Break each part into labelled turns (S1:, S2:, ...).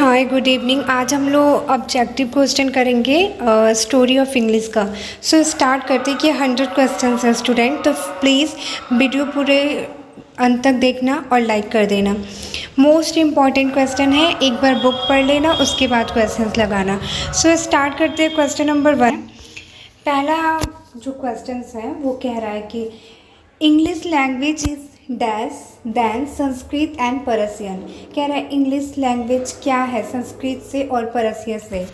S1: Hi good evening. आज हम लोग ऑब्जेक्टिव क्वेश्चन करेंगे स्टोरी ऑफ इंग्लिश का। सो स्टार्ट करते हैं कि 100 क्वेश्चन है स्टूडेंट, तो प्लीज़ वीडियो पूरे अंत तक देखना और लाइक कर देना। मोस्ट इम्पॉर्टेंट क्वेश्चन है, एक बार बुक पढ़ लेना उसके बाद क्वेश्चंस लगाना। सो स्टार्ट करते हैं क्वेश्चन नंबर 1। पहला जो क्वेश्चन है वो कह रहा है कि English language is dash than Sanskrit and Persian. कह रहा है इंग्लिश लैंग्वेज क्या है संस्कृत से और परसियन से।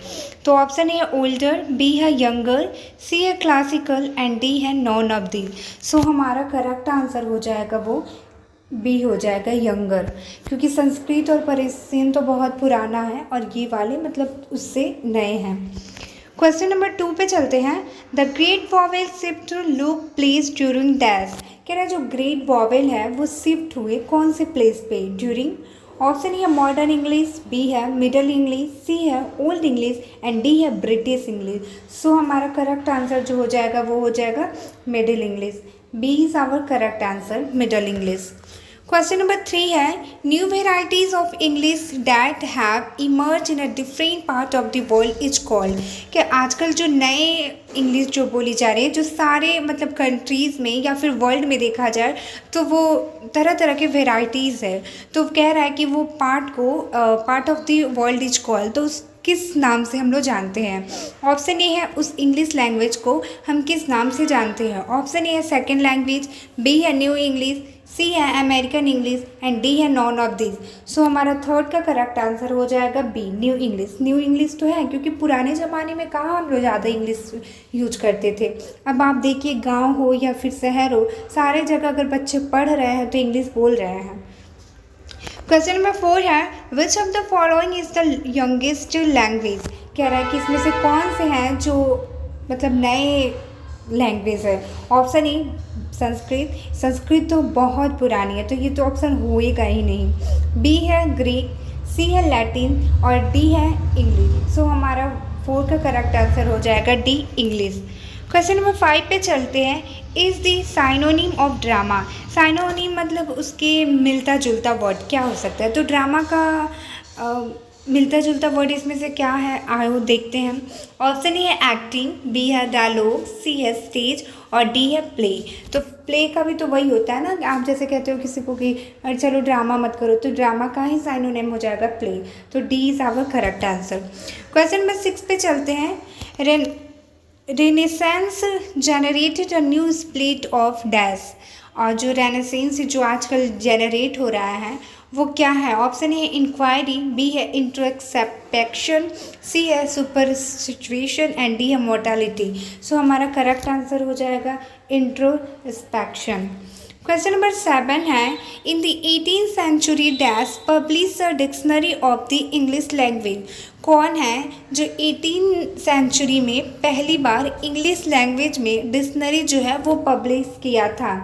S1: तो ऑप्शन है ओल्डर, बी है यंगर, सी है क्लासिकल एंड डी है नॉन ऑफ दी। सो हमारा करेक्ट आंसर हो जाएगा वो बी हो जाएगा यंगर, क्योंकि संस्कृत और परसियन तो बहुत पुराना है और ये वाले मतलब उससे नए हैं। क्वेश्चन नंबर 2 पे चलते हैं। The great vowel shift look place during dash. कह रहा है जो ग्रेट वॉवेल है वो शिफ्ट हुए कौन से प्लेस पे ड्यूरिंग। ऑप्शन है मॉडर्न इंग्लिश, बी है मिडल इंग्लिश, सी है ओल्ड इंग्लिश एंड डी है ब्रिटिश इंग्लिश। सो हमारा करेक्ट आंसर जो हो जाएगा वो हो जाएगा middle English. B is our correct answer, middle English. Question number 3 है new varieties of English that have emerge in a different part of the world is called. कि आजकल जो नए इंग्लिश जो बोली जा रही है जो सारे मतलब कंट्रीज़ में या फिर वर्ल्ड में देखा जाए तो वो तरह तरह के वेराइटीज़ है। तो कह रहा है कि वो part of the world is called, तो किस नाम से हम लोग जानते हैं। ऑप्शन ए है उस इंग्लिश लैंग्वेज को हम किस नाम से जानते हैं। ऑप्शन ए है सेकेंड लैंग्वेज, बी है न्यू इंग्लिश, सी है अमेरिकन इंग्लिश एंड डी है नॉन ऑफ दिस। सो हमारा थर्ड का करेक्ट आंसर हो जाएगा B new English. New English तो है क्योंकि पुराने ज़माने में कहाँ हम लोग ज़्यादा इंग्लिश यूज करते थे। अब आप देखिए गांव हो या फिर शहर हो, सारे जगह अगर बच्चे पढ़ रहे हैं तो इंग्लिश बोल रहे हैं। क्वेश्चन नंबर 4 है which of the following is the youngest language. कह रहा है कि इसमें से कौन से हैं जो मतलब नए लैंग्वेज है। ऑप्शन ए संस्कृत, संस्कृत तो बहुत पुरानी है तो ये तो ऑप्शन होएगा ही नहीं। बी है ग्रीक, सी है लैटिन और डी है इंग्लिश। सो हमारा 4 का करेक्ट आंसर हो जाएगा डी इंग्लिश। क्वेश्चन नंबर 5 पे चलते हैं। Is the synonym of drama. Synonym मतलब उसके मिलता जुलता वर्ड क्या हो सकता है। तो ड्रामा का मिलता जुलता वर्ड इसमें से क्या है आओ देखते हैं। ऑप्शन ए है एक्टिंग, बी है डायलॉग, सी है स्टेज और डी है प्ले। तो प्ले का भी तो वही होता है ना, आप जैसे कहते हो किसी को कि अरे चलो ड्रामा मत करो, तो ड्रामा का ही साइनोनिम हो जाएगा प्ले। तो D is our correct answer. Question number 6 पे चलते हैं। Renaissance generated a new split of dash. और जो रेनेसेंस जो आजकल जनरेट हो रहा है वो क्या है। ऑप्शन है इंक्वायरी, बी है इंट्रोस्पेक्शन, सी है सुपर सिचुएशन एंड डी है मोर्टालिटी। सो हमारा करेक्ट आंसर हो जाएगा इंट्रोस्पेक्शन। क्वेश्चन नंबर 7 है in the 18th century dash publish a dictionary of the English language. कौन है जो 18th सेंचुरी में पहली बार इंग्लिश लैंग्वेज में डिक्शनरी जो है वो पब्लिश किया था।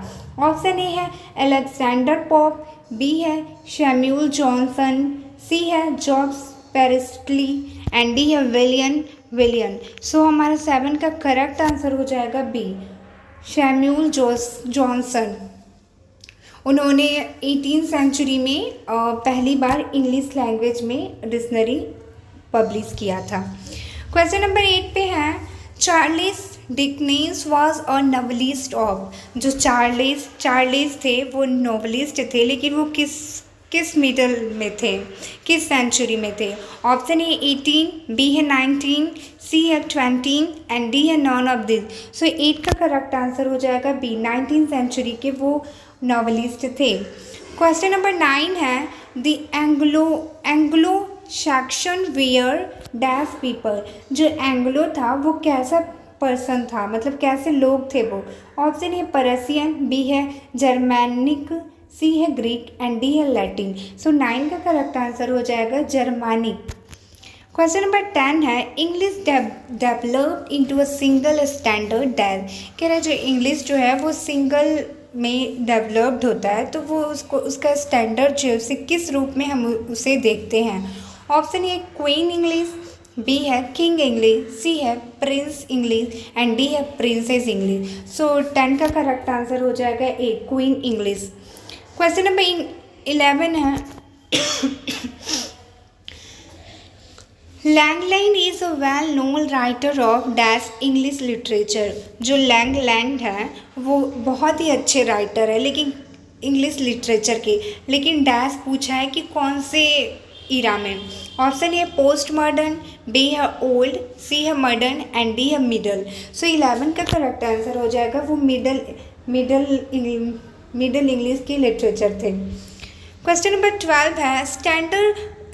S1: ऑप्शन ए है अलेक्जेंडर पोप, बी है शैम्यूल जॉनसन, सी है जॉब्स पेरिस्टली एंड डी है विलियन। सो हमारा 7 का करेक्ट आंसर हो जाएगा बी शैम्यूल जॉनसन। उन्होंने 18th सेंचुरी में पहली बार इंग्लिश लैंग्वेज में डिक्शनरी पब्लिश किया था। क्वेश्चन नंबर 8 पे है Charles Dickens was a novelist of. जो चार्ल्स थे वो नॉवेलिस्ट थे, लेकिन वो किस मिडल में थे, किस सेंचुरी में थे। ऑप्शन ए 18, बी है 19, सी है 20 एंड डी है नॉन ऑफ दिस। सो 8 का करेक्ट आंसर हो जाएगा बी 19th सेंचुरी के वो नॉवेलिस्ट थे। क्वेश्चन नंबर 9 है the Anglo Saxon were dash people. जो एंग्लो था वो कैसा पर्सन था, मतलब कैसे लोग थे वो। ऑप्शन है परसियन, बी है जर्मैनिक, सी है ग्रीक एंड डी है लैटिन। सो 9 का करेक्ट आंसर हो जाएगा जर्मैनिक। क्वेश्चन नंबर 10 है English developed into a single standard dash. कह रहा है जो इंग्लिश जो है वो सिंगल में डेवलप्ड होता है तो वो उसका स्टैंडर्ड जो है उसे किस रूप में हम उसे देखते हैं। Option A queen English, B है किंग इंग्लिश, सी है प्रिंस इंग्लिश एंड डी है प्रिंसेस इंग्लिश। सो 10 का करेक्ट आंसर हो जाएगा A queen English. Question number 11 है Langland is a well known writer of dash English literature. जो Langland है वो बहुत ही अच्छे राइटर है लेकिन इंग्लिश लिटरेचर के, लेकिन डैश पूछा है कि कौन से ईरा में। Option A post modern, B है ओल्ड, सी है मॉडर्न एंड डी है मिडल। सो 11 का करेक्ट आंसर हो जाएगा वो मिडल इंग्लिश के लिटरेचर थे। क्वेश्चन नंबर 12 है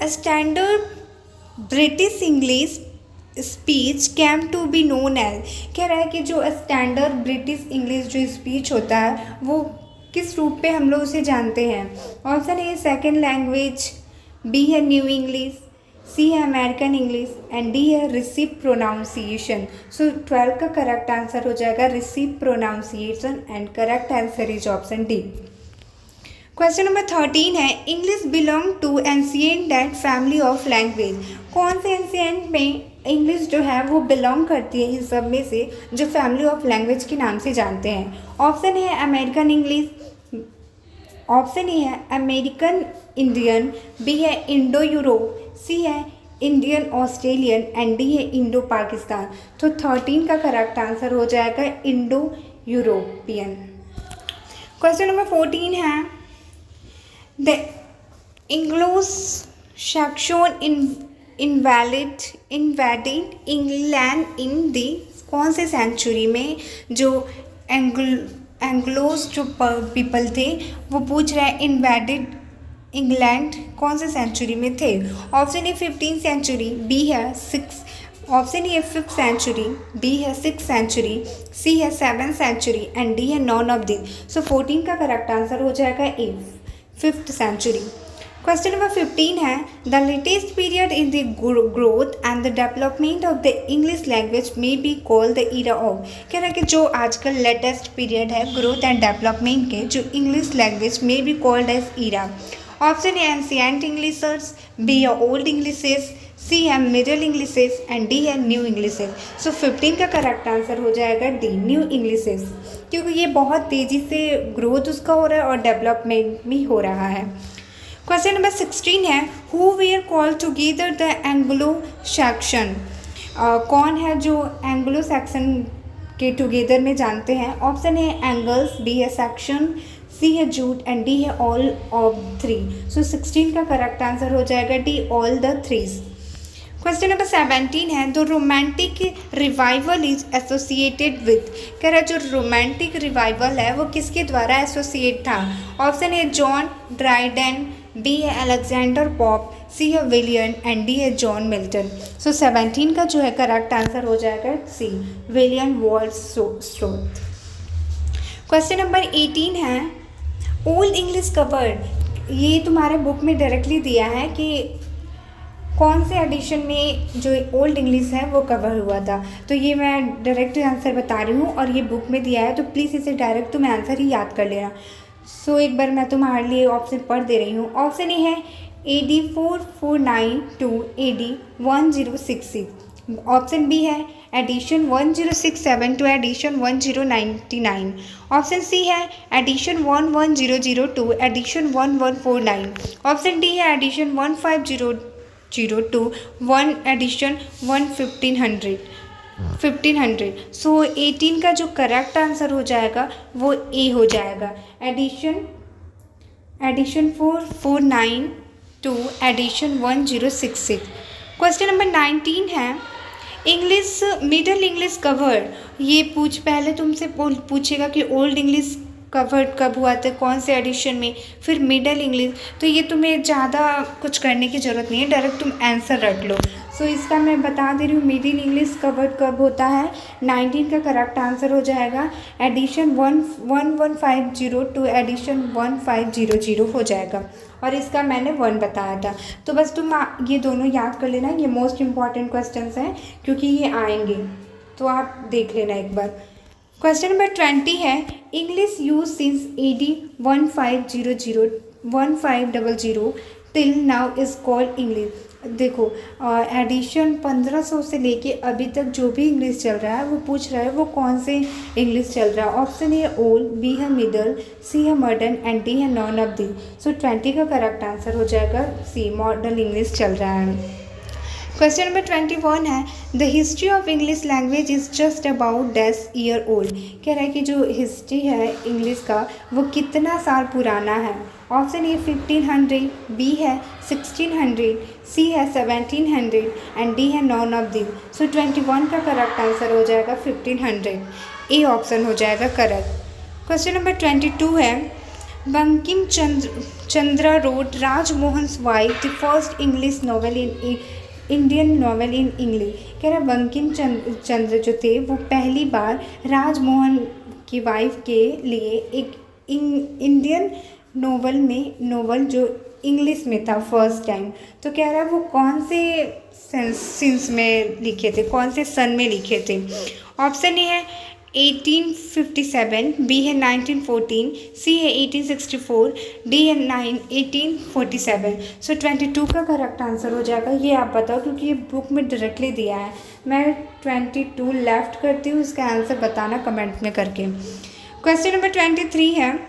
S1: standard British English speech came to be known as. कह रहा है कि जो स्टैंडर्ड ब्रिटिश इंग्लिश जो स्पीच होता है वो किस रूप पे हम लोग उसे जानते हैं। Option A second language, B है न्यू इंग्लिश, सी है अमेरिकन इंग्लिश एंड डी है रिसीव प्रोनाउंसिएशन। सो 12 का करेक्ट आंसर हो जाएगा receive pronunciation and correct answer is option D. Question number 13 है English belong to ancient that family of language. कौन से ancient में English जो है वो बिलोंग करती है इन सब में से जो फैमिली ऑफ लैंग्वेज के नाम से जानते हैं। ऑप्शन ए है अमेरिकन इंग्लिश, ऑप्शन ए है अमेरिकन इंडियन, बी है इंडो यूरोप, सी है इंडियन ऑस्ट्रेलियन एंड डी है इंडो पाकिस्तान। तो 13 का करेक्ट आंसर हो जाएगा इंडो यूरोपियन। क्वेश्चन नंबर 14 है the Anglo Saxon invaded England in the. कौन से सेंचुरी में जो एंग्लोस जो पीपल थे वो पूछ रहे हैं इन्वेडेड इंग्लैंड कौन से सेंचुरी में थे। ऑप्शन ए 15th सेंचुरी, बी है 5th सेंचुरी, बी है 6th सेंचुरी, सी है 7th सेंचुरी एंड डी है नॉन ऑफ दिस। सो 14 का करेक्ट आंसर हो जाएगा ए 5th सेंचुरी। क्वेश्चन नंबर 15 है the latest period in the growth and the development of the English language may be called the era of. कह रहा है कि जो आजकल लेटेस्ट पीरियड है ग्रोथ एंड डेवलपमेंट के जो English language may be called as era. Option A ancient Englishes, B है ओल्ड इंग्लिशेस, सी है मिडिल इंग्लिशेस एंड डी है न्यू इंग्लिशेस। सो 15 का करेक्ट आंसर हो जाएगा डी न्यू इंग्लिशेस, क्योंकि ये बहुत तेज़ी से ग्रोथ उसका हो रहा है और डेवलपमेंट भी हो रहा है। क्वेश्चन नंबर 16 है who where called together the Anglo Saxon. कौन है जो एंग्लो सैक्सन के टुगेदर में जानते हैं। ऑप्शन है एंगल्स, बी है सैक्सन, सी है जूट एंड डी है ऑल ऑफ थ्री। सो 16 का करेक्ट आंसर हो जाएगा D all the threes. Question number 17 है the romantic revival is associated with. कह रहा है जो रोमांटिक रिवाइवल है वो किसके द्वारा एसोसिएट था। Option A John Dryden, B है अलेक्जेंडर पॉप, सी है विलियम एंड डी है जॉन मिल्टन। सो 17 का जो है करेक्ट आंसर हो जाएगा C William Wordsworth. Question number 18 है ओल्ड इंग्लिश कवर्ड। ये तुम्हारे बुक में डायरेक्टली दिया है कि कौन से एडिशन में जो ओल्ड इंग्लिश है वो कवर हुआ था। तो ये मैं डायरेक्ट आंसर बता रही हूँ और ये बुक में दिया है तो प्लीज़ इसे डायरेक्ट तुम्हें आंसर ही याद कर लेना। सो एक बार मैं तुम्हारे लिए ऑप्शन पढ़ दे रही हूँ। ऑप्शन ए है AD 449 to AD 1066। Option B है edition 1067 to edition 1099। Option C है edition 11000 to edition 1149। Option D है एडिशन 1500 to 1 एडिशन 1500। सो 18 का जो करेक्ट आंसर हो जाएगा वो ए हो जाएगा edition 449 to edition 1066। Question number 19 है इंग्लिश मिडिल इंग्लिश कवर्ड। ये पहले तुमसे पूछेगा कि ओल्ड इंग्लिश कवर्ड कब हुआ था, कौन से एडिशन में, फिर मिडिल इंग्लिश। तो ये तुम्हें ज़्यादा कुछ करने की ज़रूरत नहीं है, डायरेक्ट तुम आंसर रट लो। सो इसका मैं बता दे रही हूँ मिडिल इंग्लिश कवर्ड कब होता है। 19 का करेक्ट आंसर हो जाएगा एडिशन 1150 टू एडिशन 1500 हो जाएगा और इसका मैंने 1 बताया था। तो बस तुम ये दोनों याद कर लेना, ये मोस्ट इम्पॉर्टेंट क्वेश्चंस हैं क्योंकि ये आएंगे तो आप देख लेना एक बार। क्वेश्चन नंबर 20 है English use since AD 1500 till now is called English. देखो एडिशन 1500 से लेके अभी तक जो भी इंग्लिश चल रहा है वो पूछ रहा है वो कौन से इंग्लिश चल रहा है। ऑप्शन ए ओल्ड, बी है मिडल, सी है मॉडर्न एंड डी है नॉन ऑफ दी। सो 20 का करेक्ट आंसर हो जाएगा सी मॉडर्न इंग्लिश चल रहा है। क्वेश्चन नंबर 21 है the history of English language is just about 10 year old. कह रहा है कि जो हिस्ट्री है इंग्लिश का वो कितना साल पुराना है। ऑप्शन ए 1500, बी है 1600, सी है 1700 एंड डी है नॉन ऑफ दी। सो 21 का करेक्ट आंसर हो जाएगा 1500। ए ऑप्शन हो जाएगा करेक्ट। क्वेश्चन नंबर 22 है Bankim Chandra road Rajmohan's wife the first English novel in Indian novel in English. कह रहा बंकिम चंद्र जो थे वो पहली बार राजमोहन की वाइफ के लिए एक इंडियन नोवेल जो इंग्लिश में था फर्स्ट टाइम। तो कह रहा है वो कौन से सेंस में लिखे थे, कौन से सन में लिखे थे। ऑप्शन ए है 1857, बी है 1914, सी है 1864, डी है 1847। सो 22 का करेक्ट आंसर हो जाएगा। ये आप बताओ क्योंकि ये बुक में डायरेक्टली दिया है। मैं 22 लेफ्ट करती हूँ, इसका आंसर बताना कमेंट में करके। क्वेश्चन नंबर 23 है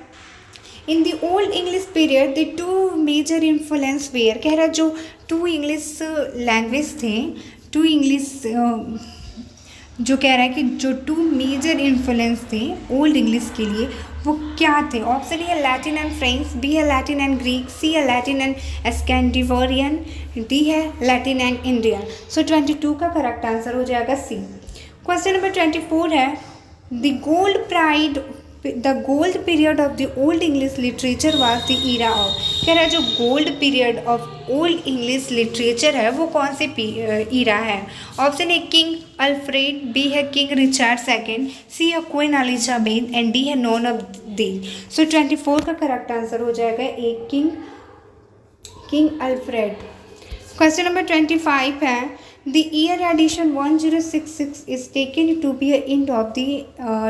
S1: in the old English period the two major influence were. कह रहा जो टू इंग्लिश लैंग्वेज थे, टू इंग्लिश जो कह रहा है कि जो टू मेजर इन्फ्लुएंस थे ओल्ड इंग्लिश के लिए वो क्या थे। ऑप्शन ए है लैटिन एंड फ्रेंच, बी है लैटिन एंड ग्रीक, सी है लैटिन एंड स्कैंडिनेवियन, डी है लैटिन एंड इंडियन। सो 22 का करेक्ट आंसर हो जाएगा सी। क्वेश्चन नंबर 24 है the gold period of the old English literature was the era of. कह रहा है जो gold period of old English literature है वो कौन से ईरा है। Option A king Alfred, B है किंग रिचर्ड सेकंड, सी है क्वीन एलिजाबेथ एंड डी है नॉन ऑफ दी। सो 24 का करेक्ट आंसर हो जाएगा A king Alfred. Question number 25 है the year edition 1066 is taken to be end of the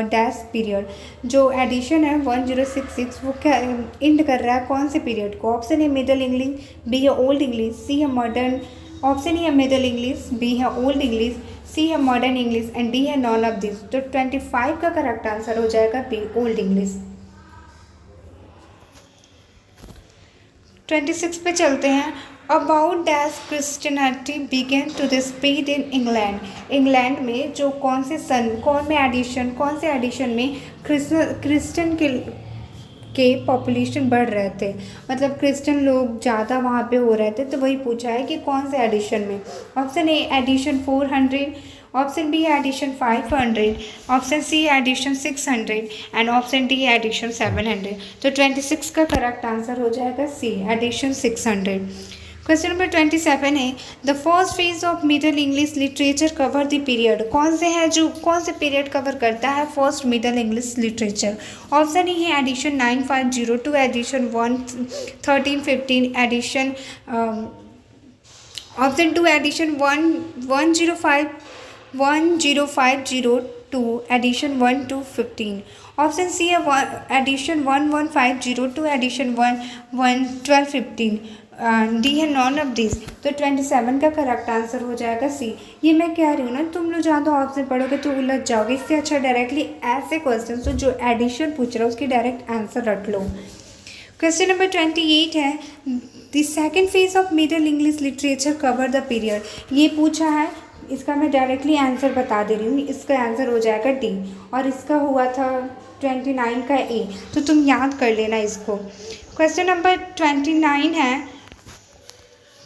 S1: dash period. जो edition है 1066 वो क्या एंड कर रहा है कौन से पीरियड को। ऑप्शन है मिडल इंग्लिश, बी है ओल्ड इंग्लिश, सी है मॉडर्न। ऑप्शन ए है मिडल इंग्लिश, बी है ओल्ड इंग्लिश, सी है मॉडर्न इंग्लिश एंड डी है नॉन ऑफ दिस। तो 25 का करेक्ट आंसर हो जाएगा बी ओल्ड इंग्लिश। 26 पे चलते हैं। About dash Christianity begin to spread in England. England में जो कौन से एडिशन में क्रिश्चियन के पॉपुलेशन बढ़ रहे थे, मतलब क्रिश्चियन लोग ज़्यादा वहाँ पे हो रहे थे। तो वही पूछा है कि कौन से एडिशन में। Option A edition 400, option B edition 500, option C edition 600 and option D edition 700। तो 26 का करेक्ट आंसर हो जाएगा सी एडिशन 600। क्वेश्चन नंबर 27 है the first phase of middle English literature cover the period. कौन से पीरियड कवर करता है first middle English literature. Option E है edition 9502, edition 1315, edition option 2 edition 10502, edition 1 to 15। Option C है edition 11502, edition 1215, D है none of this. तो 27 का correct answer हो जाएगा सी। ये मैं कह रही हूँ ना, तुम लोग ज़्यादा ऑप्शन पढ़ोगे तो उलझ जाओगे। इससे अच्छा डायरेक्टली ऐसे क्वेश्चन तो जो एडिशन पूछ रहा है उसकी डायरेक्ट आंसर रट लो। क्वेश्चन नंबर 28 है the second phase of middle English literature cover the period. ये पूछा है, इसका मैं डायरेक्टली आंसर बता दे रही हूँ। इसका आंसर हो जाएगा डी और इसका हुआ था 29 का ए। तो तुम याद कर लेना इसको। क्वेश्चन नंबर 29 है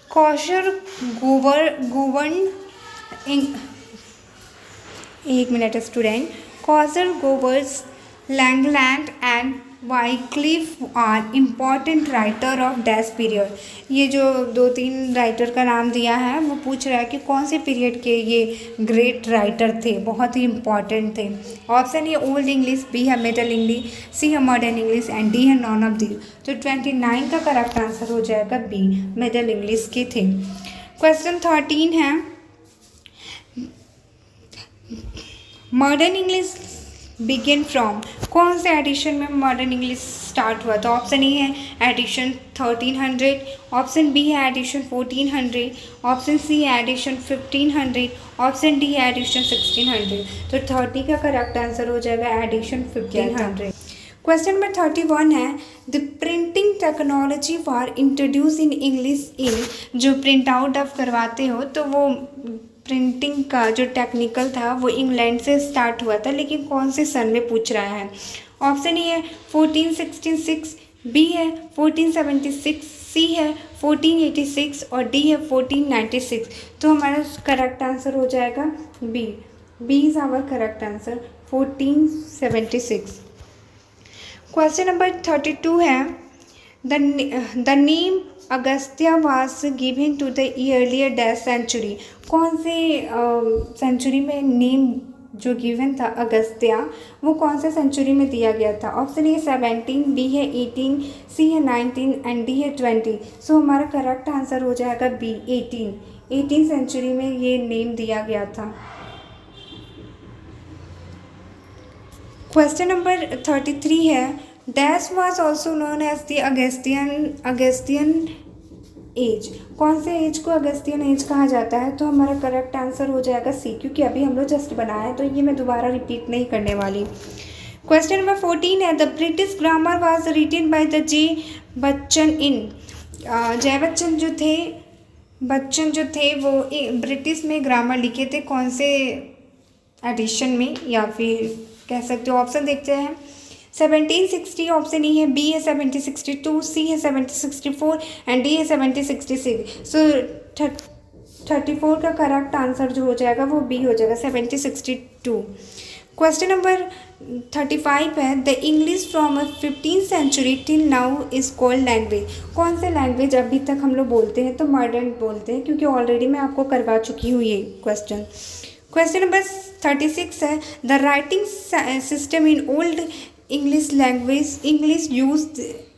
S1: कॉशर गोवर्न एक minute student. Chaucer Gower's Langland and Wycliffe are important writer of dash period. ये जो 2-3 राइटर का नाम दिया है वो पूछ रहा है कि कौन से पीरियड के ये ग्रेट राइटर थे, बहुत ही इम्पॉर्टेंट थे। Option A old English, B है मिडल इंग्लिश, सी है मॉडर्न इंग्लिश एंड डी है नॉन ऑफ दी। तो 29 का करेक्ट आंसर हो जाएगा बी मिडल इंग्लिश के थे। क्वेश्चन 13 है मॉडर्न इंग्लिश बिगिन फ्रॉम। कौन से एडिशन में मॉडर्न इंग्लिश स्टार्ट हुआ था। ऑप्शन ए है एडिशन 1300, ऑप्शन बी है एडिशन 1400, ऑप्शन सी है एडिशन 1500, ऑप्शन डी है एडिशन 1600। तो 30 का करेक्ट आंसर हो जाएगा एडिशन 1500। क्वेश्चन नंबर 31 है the printing technology for introduce in English in, जो प्रिंट आउट आप करवाते हो तो वो प्रिंटिंग का जो टेक्निकल था वो इंग्लैंड से स्टार्ट हुआ था, लेकिन कौन से सन में पूछ रहा है। ऑप्शन ए है 1466, बी है 1476, सी है 1486 और डी है 1496। तो हमारा करेक्ट आंसर हो जाएगा B. B is our correct answer 1476। Question number 32 है the name Augustan was given to the earlier dash century. कौन से सेंचुरी में नेम जो गिवन था अगस्त्या, वो कौन से सेंचुरी में दिया गया था। ऑप्शन ए 17, बी है 18, सी है 19 एंड डी है 20। सो हमारा करेक्ट आंसर हो जाएगा बी 18 सेंचुरी में ये नेम दिया गया था। क्वेश्चन नंबर 33 है dash was also known as the Augustan age. कौन से एज को अगस्तियन एज कहा जाता है। तो हमारा करेक्ट आंसर हो जाएगा सी, क्योंकि अभी हम लोग जस्ट बनाया है तो ये मैं दोबारा रिपीट नहीं करने वाली। क्वेश्चन नंबर 14 है the British grammar was written by the J Bachchan in. Jai Bachchan जो थे वो ब्रिटिश में ग्रामर लिखे थे, कौन से एडिशन में, या फिर कह सकते हो ऑप्शन देखते हैं। 1760 ऑप्शन ई है, बी है 1762, सी है 1764 एंड डी है 1766। सो 34 का करेक्ट आंसर जो हो जाएगा वो बी हो जाएगा 1762। क्वेश्चन नंबर 35 है the English from 15th century till now is called language. कौन से लैंग्वेज अभी तक हम लोग बोलते हैं। तो मॉडर्न बोलते हैं, क्योंकि ऑलरेडी मैं आपको करवा चुकी हूँ ये क्वेश्चन। क्वेश्चन नंबर 36 है the writing system in old English language English use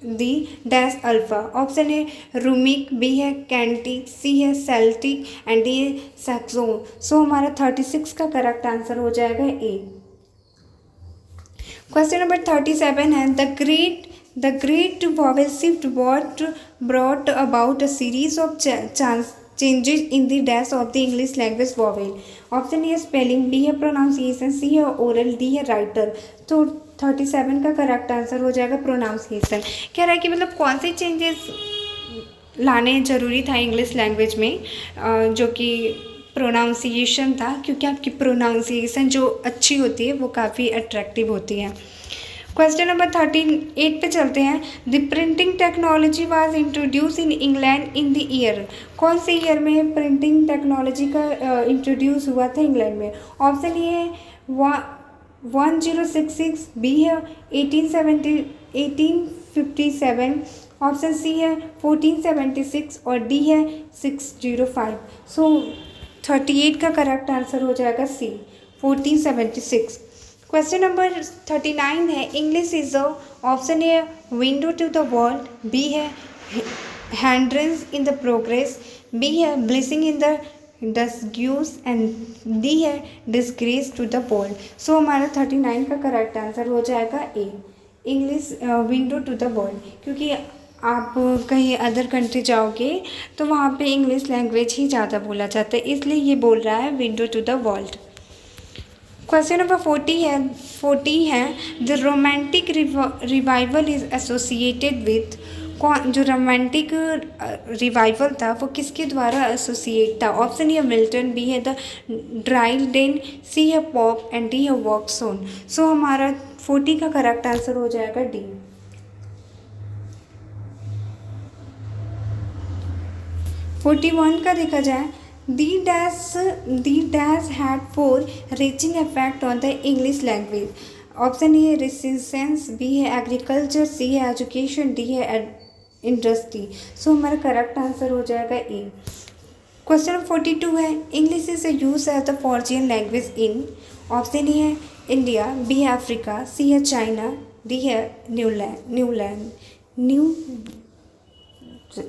S1: the dash alpha. Option A runic, B है कैंटिक, सी है सेल्टिक एंड डी है सैक्सोन। सो हमारा 36 का करेक्ट आंसर हो जाएगा ए। क्वेश्चन नंबर 37 है the great vowel shift what brought about a series of changes in the dash of the English language vowel. Option A spelling, B है pronunciation, C है oral, D है writer. तो 37 का correct answer हो जाएगा pronunciation. कह रहा है कि मतलब कौन से चेंजेस लाने ज़रूरी था इंग्लिश लैंग्वेज में, जो कि प्रोनाउंसिएशन था, क्योंकि आपकी प्रोनाउंसिएशन जो अच्छी होती है वो काफ़ी अट्रैक्टिव होती है। क्वेश्चन नंबर 38 पे चलते हैं the printing technology was introduce in England in the year. कौन से ईयर में प्रिंटिंग टेक्नोलॉजी का इंट्रोड्यूस हुआ था इंग्लैंड में। ऑप्शन ए है 1066, बी है 1857, ऑप्शन सी है 1476 और डी है 605। सो 38 का करेक्ट आंसर हो जाएगा सी 1476। क्वेश्चन नंबर 39 है English is a. Option A window to the world, B है hindrance in the progress, B है blessing in the disguise and D है disgrace to the world. So हमारा 39 का करेक्ट आंसर हो जाएगा A English window to the world, क्योंकि आप कहीं अदर कंट्री जाओगे तो वहाँ पे इंग्लिश लैंग्वेज ही ज़्यादा बोला जाता है, इसलिए ये बोल रहा है window to the world. Question number 40 है the romantic revival is associated with. कौन जो रोमांटिक रिवाइवल था वो किसके द्वारा एसोसिएट था। ऑप्शन ए मिल्टन, बी है द ड्राइडेन, सी है पॉप एंड डी है वॉक्सोन। सो हमारा 40 का करेक्ट आंसर हो जाएगा डी। 41 का देखा जाए the dash had 4 reaching effect on the English language. Option A resistance, B है एग्रीकल्चर, सी है एजुकेशन, डी है इंडस्ट्री। सो हमारा करेक्ट आंसर हो जाएगा ए। क्वेश्चन 42 है English is use as the foreign language in. Option A है India, B है Africa, C है चाइना, डी है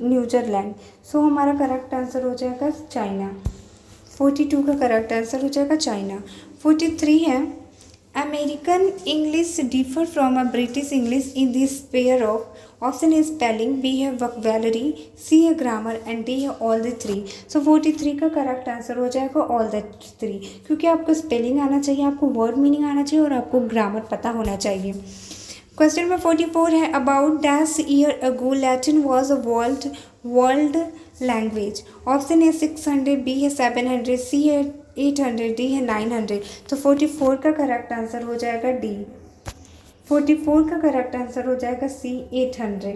S1: न्यूजीलैंड। सो हमारा करेक्ट आंसर हो जाएगा चाइना। 42 का करेक्ट आंसर हो जाएगा चाइना। 43 है American English differ from a British English in this pair of. Option A spelling, B है वोकैबुलरी, सी है ग्रामर एंड डी है ऑल द थ्री। सो 43 का करेक्ट आंसर हो जाएगा ऑल द थ्री, क्योंकि आपको स्पेलिंग आना चाहिए, आपको वर्ड मीनिंग आना चाहिए और आपको ग्रामर पता होना चाहिए। क्वेश्चन नंबर 44 है about dash year ago Latin was a world language. Option A 600, B है 700, सी है 800, डी है 900। तो 44 का करेक्ट आंसर हो जाएगा डी। 44 का करेक्ट आंसर हो जाएगा सी 800।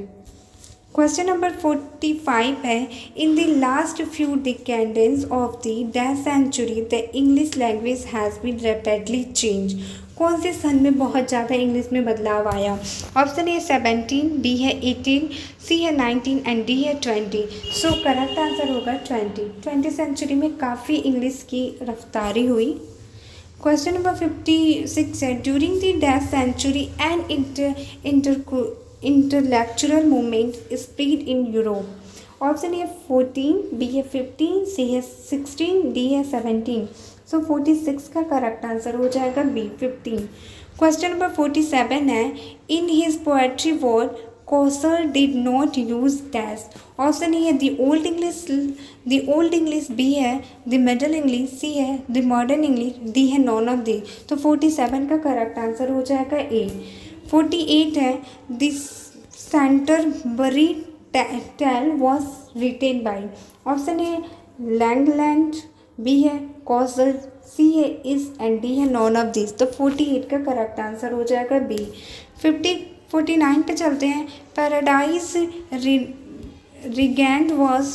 S1: क्वेश्चन नंबर 45 है in the last few decadence of the dash century the English language has been rapidly change. कौन से सन में बहुत ज़्यादा इंग्लिश में बदलाव आया? ऑप्शन ए 17, बी है 18, सी है 19 एंड डी है 20। सो करेक्ट आंसर होगा 20 सेंचुरी में काफ़ी इंग्लिश की रफ्तारी हुई। क्वेश्चन नंबर 56 है during the dash century and intellectual movement spread in Europe. Option A 14, B है 15, सी है 16, डी है 17। सो 46 का करेक्ट आंसर हो जाएगा बी 15। क्वेश्चन नंबर 47 है in his poetry word Chaucer did not use dash. Option A है the old English, B है the middle English, C है द मॉडर्न इंग्लिश, डी है नॉन ऑफ दी। तो 47 का correct answer हो जाएगा A. 48 है this Canterbury tale was written by. Option A Langland, B है कॉसल, सी है इस एंड डी है नॉन ऑफ दिस। तो 48 का करेक्ट आंसर हो जाएगा बी। 49 पे चलते हैं Paradise Regained was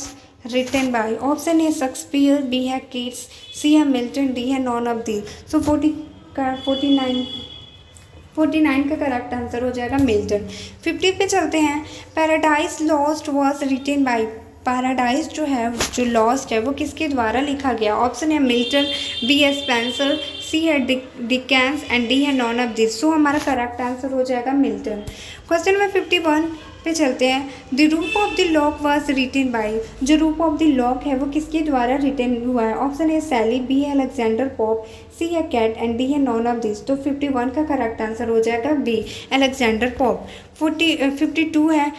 S1: written by. Option A Shakespeare, B है कीट्स, सी है मिल्टन, डी है नॉन ऑफ दी। सो 49 का करेक्ट आंसर हो जाएगा मिल्टन। 50 पे चलते हैं Paradise Lost was written by. Paradise जो है जो लॉस्ट है वो किसके द्वारा लिखा गया? ऑप्शन है मिल्टन, बी है स्पेंसर, सी है डिकेंस एंड डी है नॉन ऑफ दिस। सो हमारा करेक्ट आंसर हो जाएगा मिल्टन। क्वेश्चन नंबर 51 पे चलते हैं the Rape of the Lock was written by. जो रूप ऑफ द लॉक है वो किसके द्वारा रिटन हुआ है? ऑप्शन है सैली, बी है अलेक्जेंडर पोप, सी है कैट एंड डी है नॉन ऑफ दिस। तो 51 का करेक्ट आंसर हो जाएगा बी अलेक्जेंडर पोप। 52 है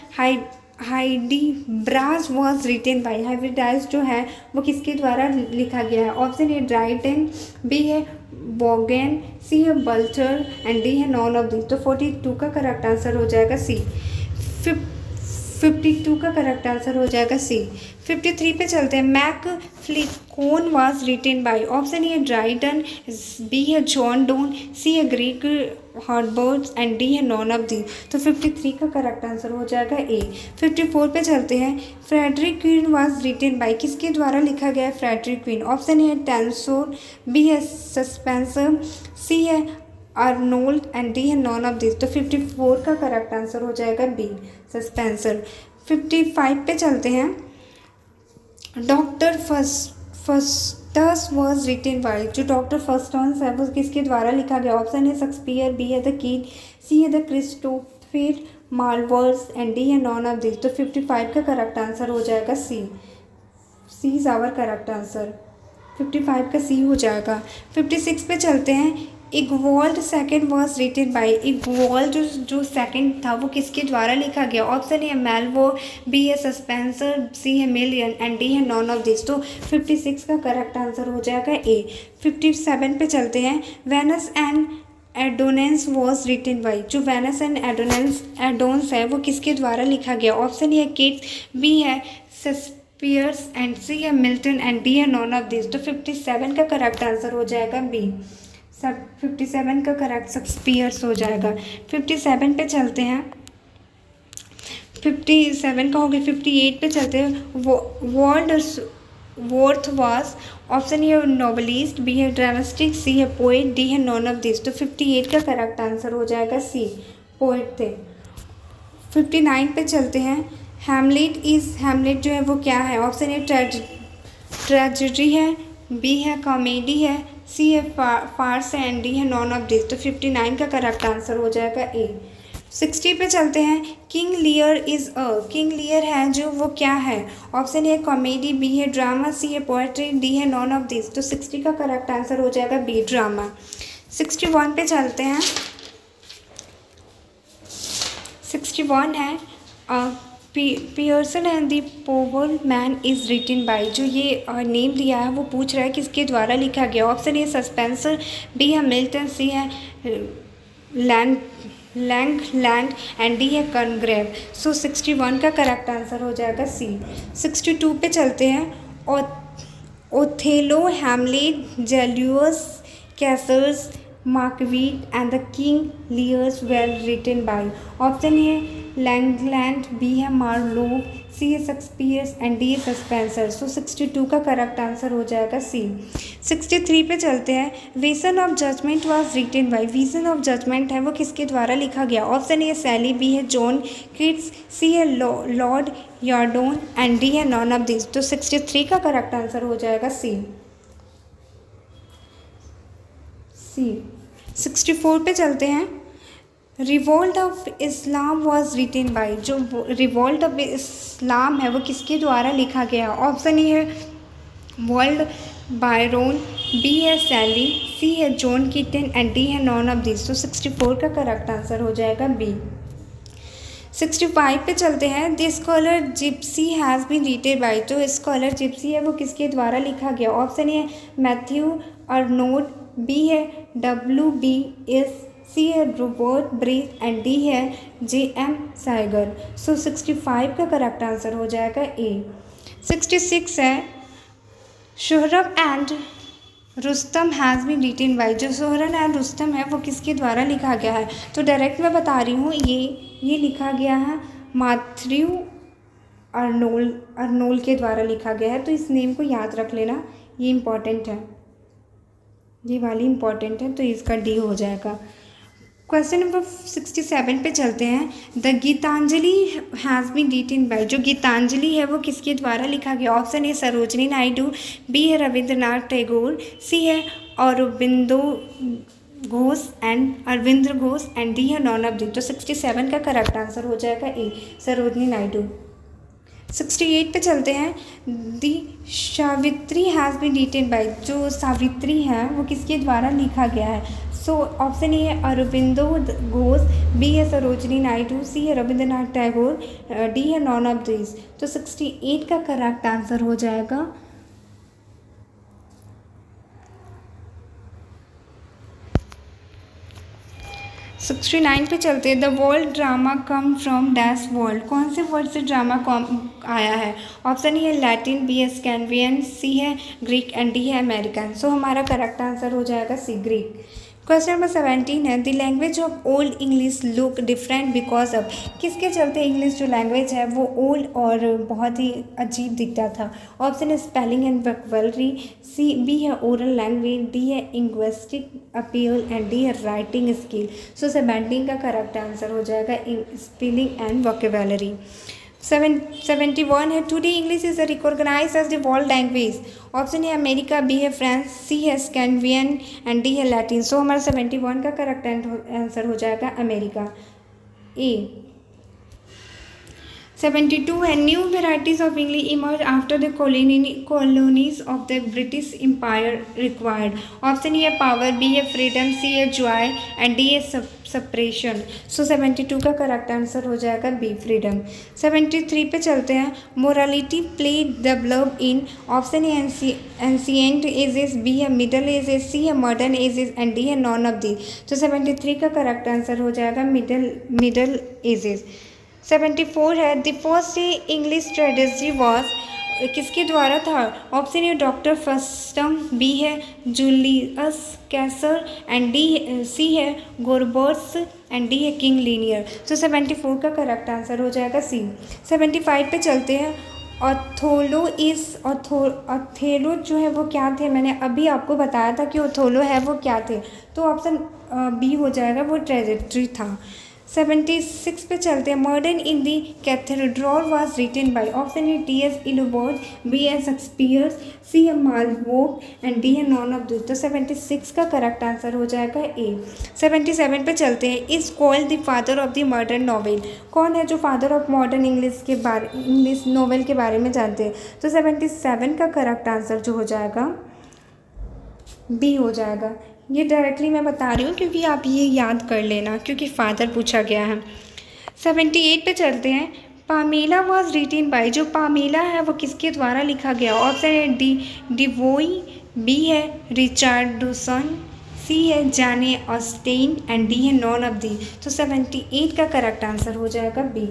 S1: Hudibras was written by. Hudibras जो है वो किसके द्वारा लिखा गया है? ऑप्शन ए ड्राइडन, बी है बोगेन, सी है बल्टर एंड डी है नॉन ऑफ दिस। तो 42 का करेक्ट आंसर हो जाएगा सी। 52 का करेक्ट आंसर हो जाएगा सी। 53 पे चलते हैं Mac Flecknoe was written by. Option A Dryden, B है जॉन डोन, सी है ग्रीक हॉटबर्ड्स एंड डी है नॉन ऑफ दी। तो 53 का करेक्ट आंसर हो जाएगा ए। 54 पे चलते हैं फ्रेडरिक क्वीन वॉज रिटन बाई। किसके द्वारा लिखा गया है फ्रेडरिक क्वीन? ऑप्शन ए है टेंसोर, बी है सस्पेंसर, सी है आर्नोल्ड एंड डी है नॉन ऑफ दिस। तो 54 का करेक्ट आंसर हो जाएगा बी सस्पेंसर। 55 पे चलते हैं डॉक्टर फर्स्टस वॉज रिटन बाई। जो डॉक्टर फर्स्टस है वो किसके द्वारा लिखा गया? ऑप्शन है शेक्सपियर, बी है द कीट, सी है the Christopher Marvels and D है नॉन ऑफ दिस। तो 55 का करेक्ट आंसर हो जाएगा सी। सी इज आवर करेक्ट आंसर। 55 का सी हो जाएगा। 56 पे चलते हैं इगवॉल्ड सेकेंड वॉज रिटन बाई। इगवॉल्ड जो सेकेंड था वो किसके द्वारा लिखा गया? ऑप्शन है मेल्वो, बी है सस्पेंसर, सी है मिलियन एंड डी है नॉन ऑफ दिस। तो 56 का करेक्ट आंसर हो जाएगा ए। 57 पे चलते हैं Venus and Adonis was written by. जो वेनस एंड एडोन्स है वो किसके द्वारा लिखा गया? ऑप्शन है किट्स, बी है शेक्सपियर्स एंड सी है मिल्टन एंड डी है नॉन ऑफ दिस। तो 57 का करेक्ट आंसर हो जाएगा बी। 57 का करेक्ट शेक्सपियर्स हो जाएगा। 57 पे चलते हैं 57 का हो गया। 58 पे चलते हैं वर्थ वॉज। ऑप्शन है नोवेलिस्ट, बी है ड्रामेटिक, सी है पोएट, डी है नॉन ऑफ दिस। तो 58 का करेक्ट आंसर हो जाएगा सी पोएट थे। 59 पे चलते हैं हैमलेट जो है वो क्या है? ऑप्शन है ट्रेजेडी है, बी है कॉमेडी है, सी है फार्स एंड डी है नॉन ऑफ दिस। तो 59 का करेक्ट आंसर हो जाएगा ए। 60 पे चलते हैं King Lear is a. King Lear है जो वो क्या है? ऑप्शन ए कॉमेडी, बी है ड्रामा, सी है पोएट्री, डी है नॉन ऑफ दिस। तो 60 का करेक्ट आंसर हो जाएगा बी ड्रामा। 61 पे चलते हैं 61 है Pierson and the Plowman is written by. जो ये नेम दिया है वो पूछ रहा है किसके द्वारा लिखा गया? ऑप्शन ए सस्पेंसर, बी है मिल्टन, सी है लैंड एंड डी है कनग्रेव। सो 61 का करेक्ट आंसर हो जाएगा सी। 62 पे चलते हैं। Othello, Hamlet, Julius, Caesar's, Macbeth and the King Lear's were written by. Option है लैंगलैंड, बी है मार्लो, सी है शेक्सपियर एंड डी है स्पेंसर। सो 62 का करेक्ट आंसर हो जाएगा सी। 63 पे चलते हैं। Vision of Judgement was written by. Vision of Judgement है वो किसके द्वारा लिखा गया। ऑप्शन ए सैली, बी है जॉन किट्स, सी है लॉर्ड यॉर्डन एंड डी है नॉन ऑफ दिस। तो 63 का करेक्ट आंसर हो जाएगा सी। 64 पे चलते हैं। Revolt of Islam was written by. जो रिवोल्ट ऑफ इस्लाम है वो किसके द्वारा लिखा गया। ऑप्शन ए है वर्ल्ड बायरोन, बी है सैली, सी है जॉन कीटन एंड डी है नॉन ऑफ दिस। तो 64 का करेक्ट आंसर हो जाएगा बी। 65 पे चलते हैं। The scholar gypsy has been written by. जो स्कॉलर जिप्सी है वो किसके द्वारा लिखा गया। Option A Matthew Arnold, B है WBS, सी है रॉबर्ट ब्रेथ एंड डी है JM साइगर। सो 65 का करेक्ट आंसर हो जाएगा ए। 66 है। Sohrab and Rustum has been written by. जो सोहरब एंड रुस्तम है वो किसके द्वारा लिखा गया है। तो डायरेक्ट मैं बता रही हूँ, ये लिखा गया है मैथ्यू अर्नोल के द्वारा लिखा गया है। तो इस नेम को याद रख लेना, ये इम्पॉर्टेंट है, ये वाली इम्पॉर्टेंट है। तो इसका डी हो जाएगा। क्वेश्चन नंबर 67 पे चलते हैं। The Gitanjali has been written by. जो गीतांजलि है वो किसके द्वारा लिखा गया। Option A Sarojini Naidu, B है रविंद्रनाथ टैगोर, सी है अरबिंदो घोष एंड डी है नॉन ऑफ दी। तो 67 का करेक्ट आंसर हो जाएगा ए सरोजनी नायडू। 68 पे चलते हैं। The Savitri has been written by. जो सावित्री है वो किसके द्वारा लिखा गया है। सो ऑप्शन ए है अरबिंदो घोष, बी है सरोजनी नायडू, सी है रविंद्रनाथ टैगोर, डी है नॉन ऑफ दिस। तो 68 का करेक्ट आंसर हो जाएगा 69 पे चलते हैं। The world drama come from dash world. कौन से वर्ड से ड्रामा आया है। ऑप्शन ए है लैटिन, बी है स्कैंडिनेवियन, सी है ग्रीक एंड डी है अमेरिकन। सो हमारा करेक्ट आंसर हो जाएगा सी ग्रीक। क्वेश्चन नंबर 17 है। The language of old English look different because of. किसके चलते इंग्लिश जो लैंग्वेज है वो ओल्ड और बहुत ही अजीब दिखता था। ऑप्शन है spelling and vocabulary, C B है ओरल लैंग्वेज, डी है लिंग्विस्टिक अपील एंड डी है राइटिंग स्किल। सो 17 का करेक्ट आंसर हो जाएगा स्पेलिंग एंड वोकैबुलरी। 71 है। Today English is recognise as the world language. Option है अमेरिका, बी है France, C है स्कैंडिनेवियन एंड डी है लैटिन। सो हमारा 71 का करेक्ट आंसर हो जाएगा अमेरिका ए। 72 है। New varieties of English emerge after the colonies of the British empire required. Option A है पावर, बी है फ्रीडम, सी है जॉय एंड डी है सप्रेशन। सो 72 का करेक्ट आंसर हो जाएगा बी फ्रीडम। 73 पे चलते हैं। Morality play develop in. Option A ancient ages, B है मिडल एजेस, सी है मॉडर्न एजेस एंड डी है नॉन ऑफ दी। तो 73 का करेक्ट आंसर हो जाएगा मिडल एजेस। 74 है। The first English tragedy was. किसके द्वारा था। Option A doctor Faustus, B है Julius Caesar and D C है गोरबर्स एंड डी है किंग लीनियर। तो 74 का करेक्ट आंसर हो जाएगा सी। 75 पे चलते हैं। ओथेलो जो है वो क्या थे। मैंने अभी आपको बताया था कि ओथेलो है वो क्या थे। तो ऑप्शन बी हो जाएगा, वो ट्रेजेडी था। 76 पे चलते हैं। Murder in the cathedral was written by. Option A T.S. Eliot, B है शेक्सपियर, सी है मार्लोक एंड डी है नॉन ऑफ दिस। तो 76 का करेक्ट आंसर हो जाएगा ए। 77 पे चलते हैं। Is called the father of the modern novel. कौन है जो father of modern English novel के बारे में जानते हैं। तो 77 का करेक्ट आंसर जो हो जाएगा बी हो जाएगा। ये डायरेक्टली मैं बता रही हूँ क्योंकि आप ये याद कर लेना, क्योंकि फादर पूछा गया है। 78 पे चलते हैं। Pamela was written by. जो पामेला है वो किसके द्वारा लिखा गया। ऑप्शन है डी डिवोई, बी है रिचार्डसन, सी है जाने ऑस्टेन एंड डी है नॉन ऑफ दी। तो 78 का करेक्ट आंसर हो जाएगा बी।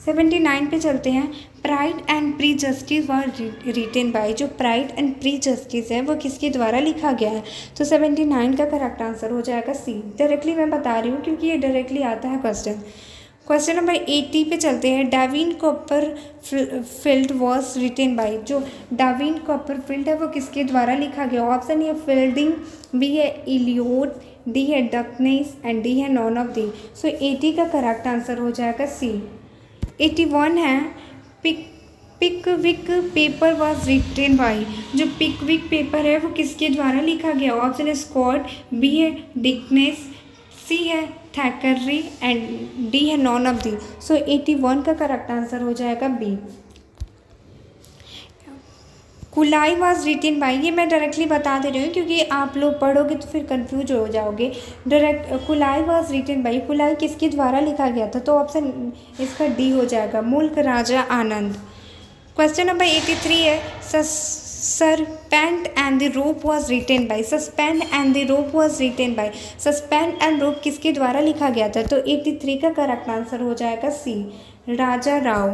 S1: 79 पे चलते हैं। Pride and pre justice were retain by. जो प्राइड एंड प्री जस्टिस है वो किसके द्वारा लिखा गया है? तो 79 का करेक्ट आंसर हो जाएगा सी। डायरेक्टली मैं बता रही हूँ क्योंकि ये डायरेक्टली आता है क्वेश्चन। क्वेश्चन नंबर 80 पे चलते हैं। Darwin Copperfield was written by. जो डार्विन कॉपरफील्ड है वो किसके द्वारा लिखा गया? ऑप्शन ए फील्डिंग, बी है इलियोट, डी है डकनेस एंड डी है नॉन ऑफ दी। सो 80 का करेक्ट आंसर हो जाएगा सी। 81 है। पिकविक पेपर वॉज रिटेन बाय। जो पिकविक पेपर है वो किसके द्वारा लिखा गया? ऑप्शन है स्कॉट, बी है डिकनेस, सी है थैकररी एंड डी है नॉन ऑफ दी। सो 81 का करेक्ट आंसर हो जाएगा B. Coolie was written by. ये मैं डायरेक्टली बता दे रही हूँ क्योंकि आप लोग पढ़ोगे तो फिर कंफ्यूज हो जाओगे। डायरेक्ट कुलाई वॉज रिटेन बाय, कुलाई किसके द्वारा लिखा गया था? तो ऑप्शन इसका डी हो जाएगा, मुल्क राजा आनंद। क्वेश्चन नंबर 83 है। Serpent and the rope was written by. Suspend and the rope was written by. Suspend and rope किसके द्वारा लिखा गया था? तो 83 का करेक्ट आंसर हो जाएगा सी, राजा राव।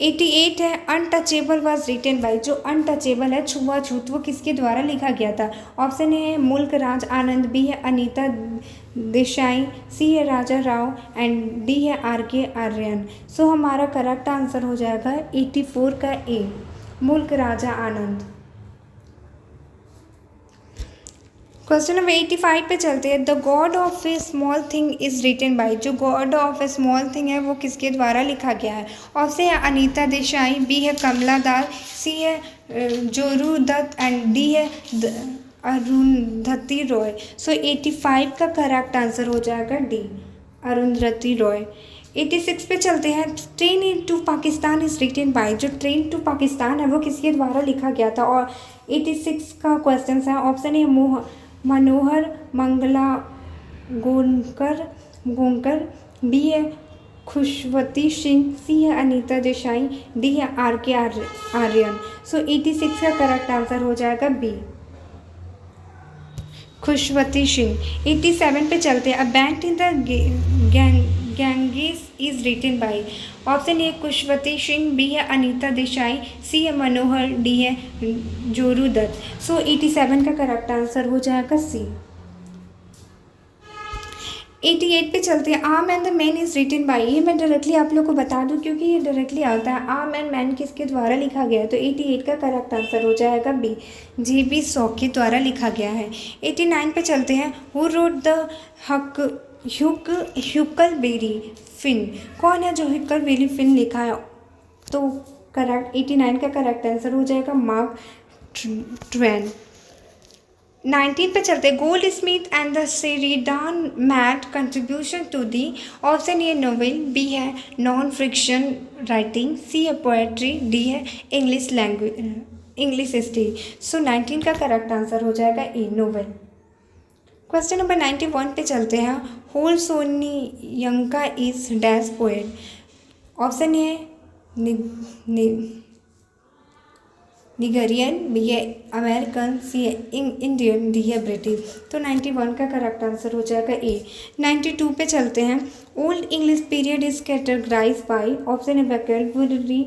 S1: 88 है। Untouchable was written by. जो अनटचेबल है, छुआछूत, वो किसके द्वारा लिखा गया था? ऑप्शन ए है मुल्क राज आनंद, बी है अनीता देसाई, सी है राजा राव एंड डी है आर के आर्यन। सो हमारा करेक्ट आंसर हो जाएगा 84 का ए, मुल्क राजा आनंद। क्वेश्चन नंबर 85 पे चलते हैं। The god of a small thing is written by. जो god of a small thing है वो किसके द्वारा लिखा गया है? ऑप्शन है अनीता देसाई, बी है कमला दास, सी है जोरू दत्त एंड डी है अरुंधति रॉय। सो 85 का करेक्ट आंसर हो जाएगा डी, अरुंधति रॉय। 86 पे चलते हैं। Train in to Pakistan is written by. जो ट्रेन टू पाकिस्तान है वो किसके द्वारा लिखा गया था? और 86 का क्वेश्चन है। ऑप्शन है मनोहर मंगला गोंकर, बी है खुशवती सिंह, सी है अनीता देसाई, डी है आर के आर्यन। सो 86 का करेक्ट आंसर हो जाएगा बी, खुशवती सिंह। 87 पे चलते हैं। A bank in the Ganges is written by. Option A Khushwant Singh, B है अनीता देसाई, सी है मनोहर, डी है जोरू दत्त। सो 87 का करेक्ट आंसर हो जाएगा सी। 88 पे चलते हैं। Arm and the man is written by. ये मैं डायरेक्टली आप लोग को बता दूं क्योंकि ये डायरेक्टली आता है। आर्म एंड मैन किसके द्वारा लिखा गया है? तो 88 का करेक्ट आंसर हो जाएगा बी, जी.बी. शॉ के द्वारा लिखा गया है। 89 पे चलते हैं। Who wrote the Huckleberry Finn. कौन है जो ह्यूकलबेरी फिन लिखा है? तो करेक्ट 89 का करेक्ट आंसर हो जाएगा मार्क ट्वेन। 19 पे चलते हैं। Goldsmith and the Sheridan made contribution to the. Option A novel, B है नॉन फिक्शन राइटिंग, सी है पोएट्री, डी है English language English study. So 19 का करेक्ट आंसर हो जाएगा ए, नोवेल। क्वेश्चन नंबर 91 पे चलते हैं। Wole Soyinka is dash poet. Option है निगरियन, बी है अमेरिकन, सी है इंडियन, डी है ब्रिटिश। तो 91 का करेक्ट आंसर हो जाएगा ए। 92 पे चलते हैं। Old English period is categorise by. Option है वोकैबुलरी,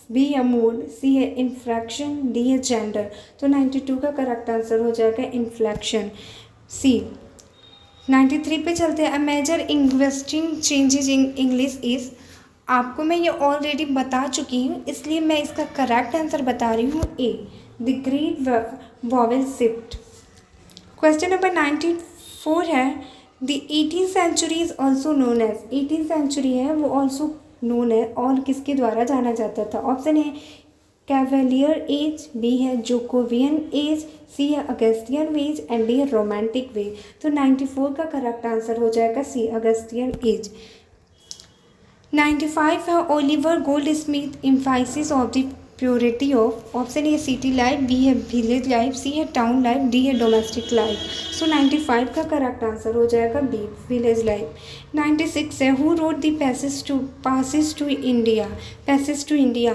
S1: बी है मूड, सी है इन्फ्लेक्शन, डी है जेंडर। तो 92 का करेक्ट आंसर हो जाएगा इन्फ्लेक्शन, सी। 93 पे चलते हैं। A major investing changes in English is. आपको मैं ये ऑलरेडी बता चुकी हूँ इसलिए मैं इसका करेक्ट आंसर बता रही हूँ A, the great vowel shift. Question number 94 है। The 18th century is also known as. 18th century है वो ऑल्सो नोन है और किसके द्वारा जाना जाता था? ऑप्शन है कैवेलियर एज, बी है जोकोवियन एज, सी है अगस्तियन एज एंड डी है रोमांटिक वेज। तो 94 का करेक्ट आंसर हो जाएगा सी, अगस्तियन एज। 95 है। Oliver Goldsmith emphasis of the purity of, option A city life, B है विलेज लाइफ, सी है टाउन लाइफ, डी है डोमेस्टिक लाइफ। सो 95 का करेक्ट आंसर हो जाएगा बी, विलेज लाइफ। 96 है, who wrote the passage to India, passage to India.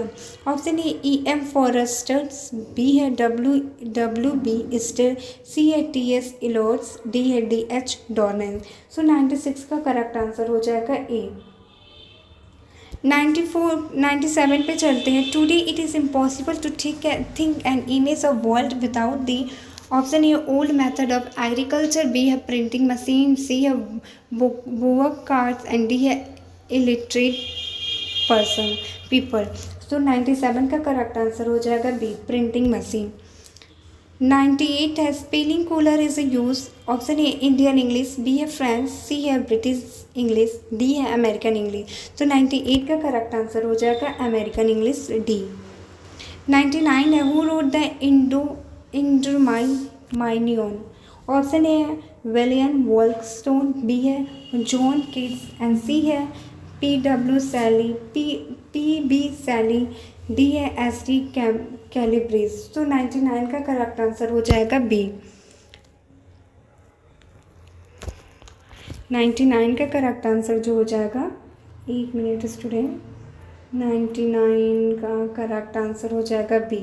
S1: Option A E.M. Forsters, B है W.B. Stir, सी है T.S. इलोर्स, D है D.H. डॉर्नेल। सो 96 का करेक्ट आंसर हो जाएगा ए। 97 पे चलते हैं। Today it is impossible to think an image of world without the, option A old method of agriculture, B है प्रिंटिंग मशीन, सी है बुक कार्ड्स एंड डी है इलिटरेट पर्सन पीपल। तो 97 का करेक्ट आंसर हो जाएगा B, printing machine. 98 है, spelling cooler is use, option A Indian English, B है French, C है ब्रिटिश इंग्लिश, डी है अमेरिकन इंग्लिश। तो 98 का करेक्ट आंसर हो जाएगा अमेरिकन इंग्लिश, डी। 99 है, who wrote the Endymion, option A है विलियम वॉल्कस्टोन, बी है जॉन किट्स एंड सी है P.W. सैली, P.B. सैली, डी है S.D. कैलिब्रिज। तो 99 का करेक्ट आंसर हो जाएगा बी। 99 का करेक्ट आंसर जो हो जाएगा, एक मिनट स्टूडेंट, 99 का करेक्ट आंसर हो जाएगा बी।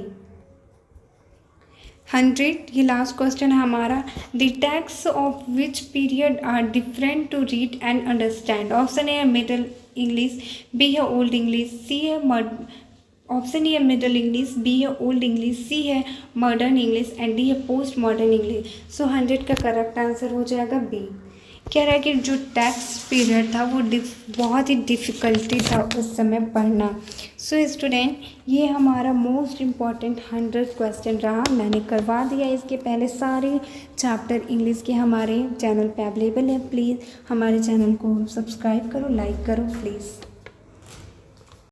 S1: 100, ये लास्ट क्वेश्चन है हमारा। The text of which period are different to read and understand, option A है मिडल इंग्लिश, बी है ओल्ड इंग्लिश, सी है ऑप्शन ए है मिडल इंग्लिश, बी है ओल्ड इंग्लिश, सी है मॉडर्न इंग्लिश एंड डी है post modern English. So 100 का correct answer हो जाएगा बी। कह रहा है कि जो टेक्स्ट पीरियड था वो बहुत ही डिफ़िकल्टी था उस समय पढ़ना। सो स्टूडेंट, ये हमारा मोस्ट इम्पॉर्टेंट 100 क्वेश्चन रहा। मैंने करवा दिया, इसके पहले सारे चैप्टर इंग्लिश के हमारे चैनल पे अवेलेबल है। प्लीज़ हमारे चैनल को सब्सक्राइब करो, लाइक करो प्लीज़।